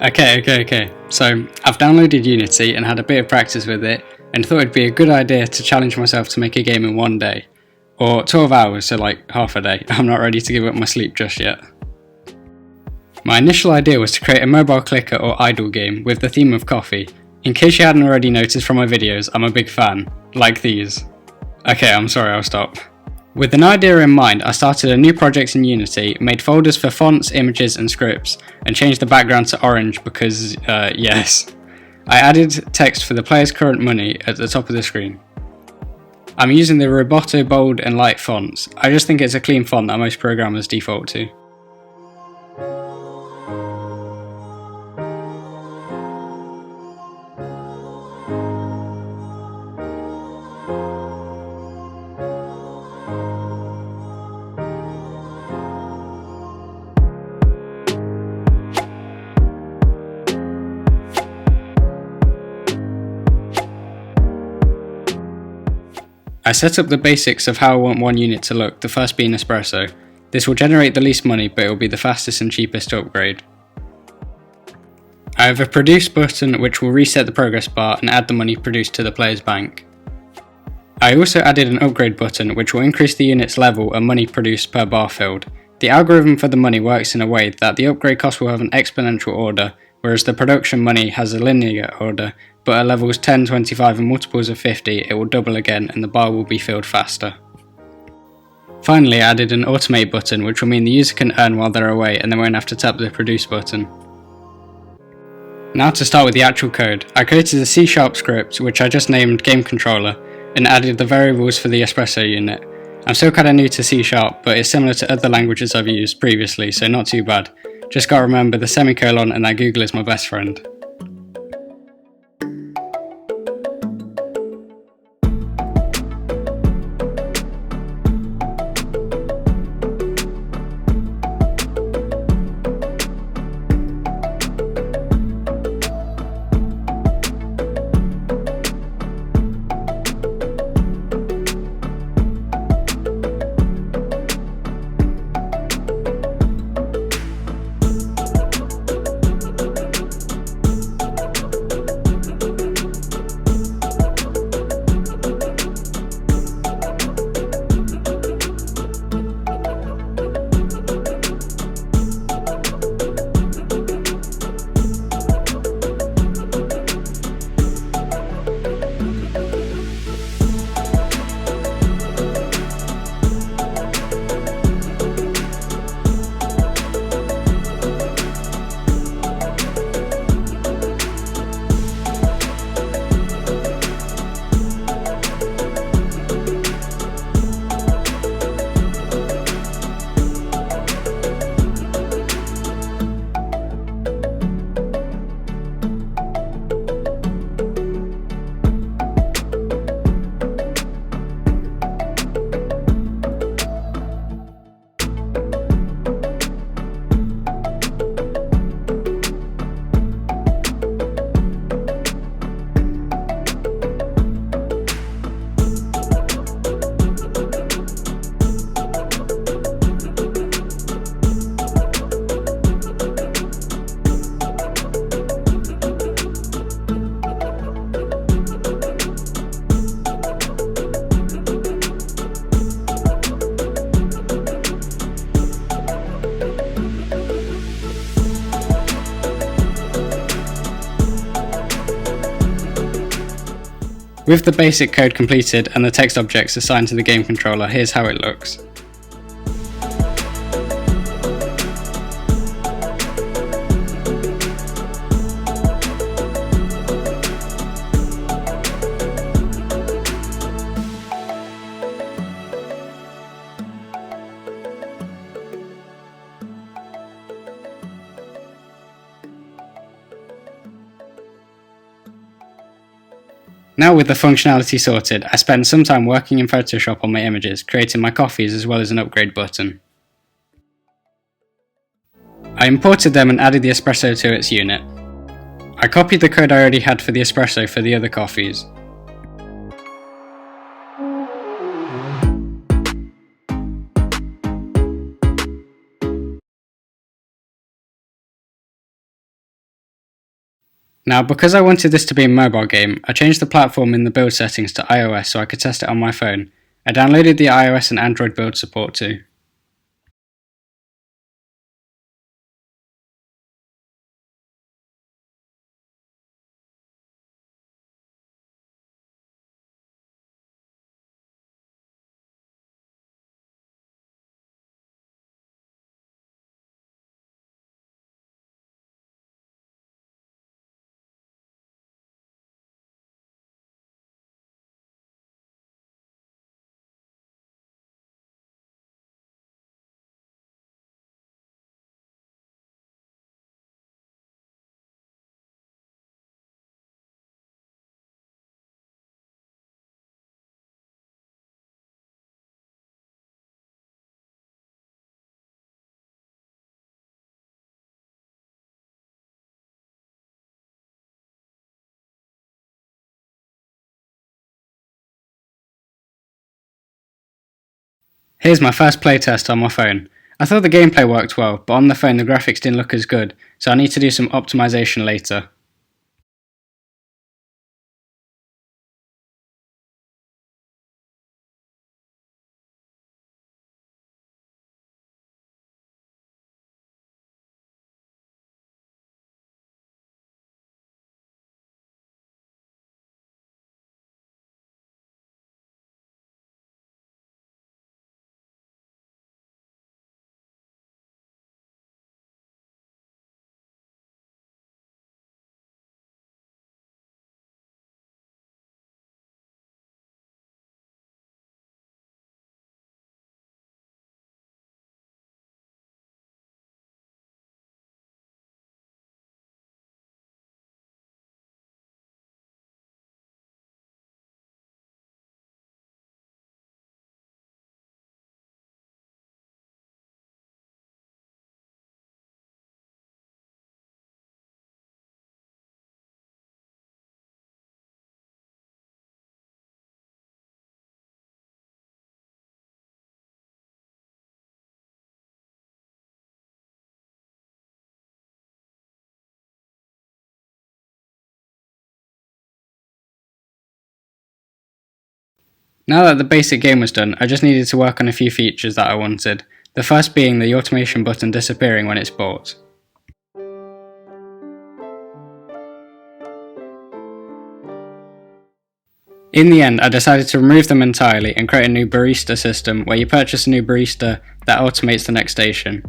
Okay. So I've downloaded Unity and had a bit of practice with it, and thought it'd be a good idea to challenge myself to make a game in one day. Or 12 hours, so like half a day. I'm not ready to give up my sleep just yet. My initial idea was to create a mobile clicker or idle game with the theme of coffee. In case you hadn't already noticed from my videos, I'm a big fan. Like these. Okay, I'm sorry, I'll stop. With an idea in mind, I started a new project in Unity, made folders for fonts, images and scripts, and changed the background to orange because, yes. I added text for the player's current money at the top of the screen. I'm using the Roboto Bold and Light fonts. I just think it's a clean font that most programmers default to. I set up the basics of how I want one unit to look, the first being espresso. This will generate the least money, but it will be the fastest and cheapest to upgrade. I have a produce button which will reset the progress bar and add the money produced to the player's bank. I also added an upgrade button which will increase the unit's level and money produced per bar filled. The algorithm for the money works in a way that the upgrade cost will have an exponential order, whereas the production money has a linear order, but at levels 10, 25 and multiples of 50 it will double again and the bar will be filled faster. Finally, I added an automate button which will mean the user can earn while they're away and they won't have to tap the produce button. Now to start with the actual code, I created a C# script which I just named game controller and added the variables for the espresso unit. I'm still kinda new to C#, but it's similar to other languages I've used previously, so not too bad. Just gotta remember the semicolon and that Google is my best friend. With the basic code completed and the text objects assigned to the game controller, here's how it looks. Now with the functionality sorted, I spent some time working in Photoshop on my images, creating my coffees as well as an upgrade button. I imported them and added the espresso to its unit. I copied the code I already had for the espresso for the other coffees. Now, because I wanted this to be a mobile game, I changed the platform in the build settings to iOS so I could test it on my phone. I downloaded the iOS and Android build support too. Here's my first playtest on my phone. I thought the gameplay worked well, but on the phone the graphics didn't look as good, so I need to do some optimization later. Now that the basic game was done, I just needed to work on a few features that I wanted, the first being the automation button disappearing when it's bought. In the end, I decided to remove them entirely and create a new barista system where you purchase a new barista that automates the next station.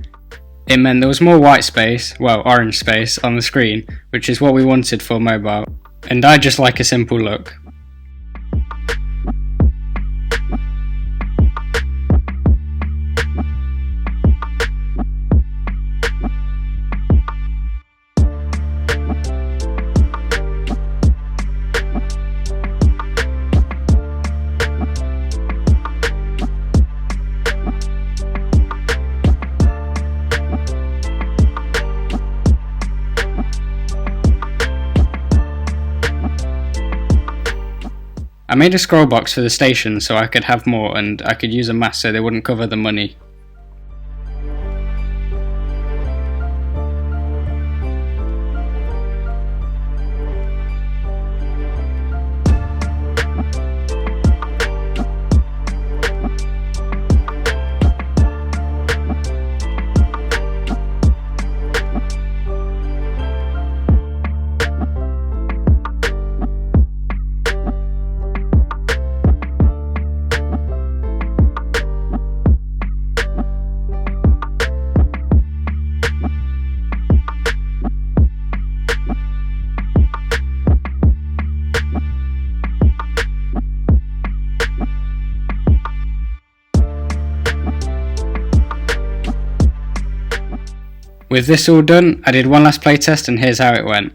It meant there was more white space, well, orange space, on the screen, which is what we wanted for mobile, and I just like a simple look. I made a scroll box for the station so I could have more and I could use a mask so they wouldn't cover the money. With this all done, I did one last playtest and here's how it went.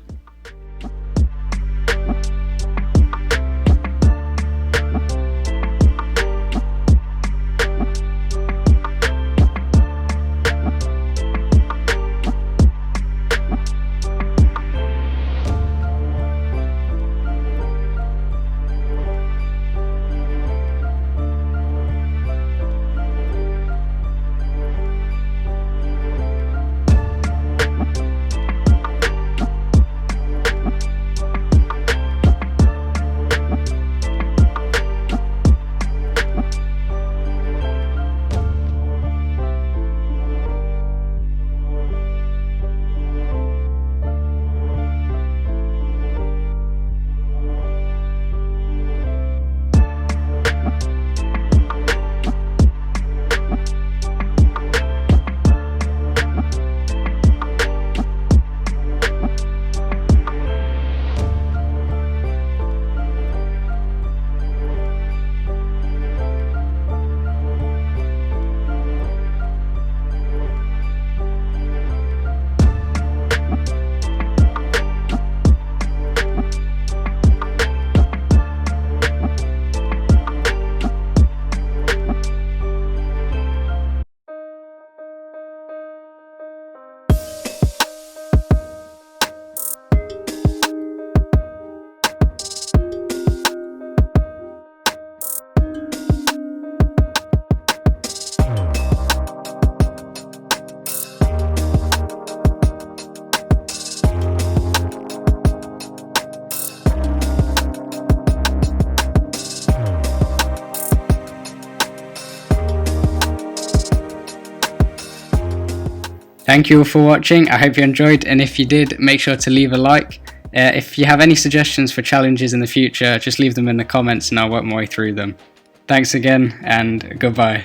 Thank you all for watching, I hope you enjoyed, and if you did, make sure to leave a like. If you have any suggestions for challenges in the future, just leave them in the comments and I'll work my way through them. Thanks again, and goodbye.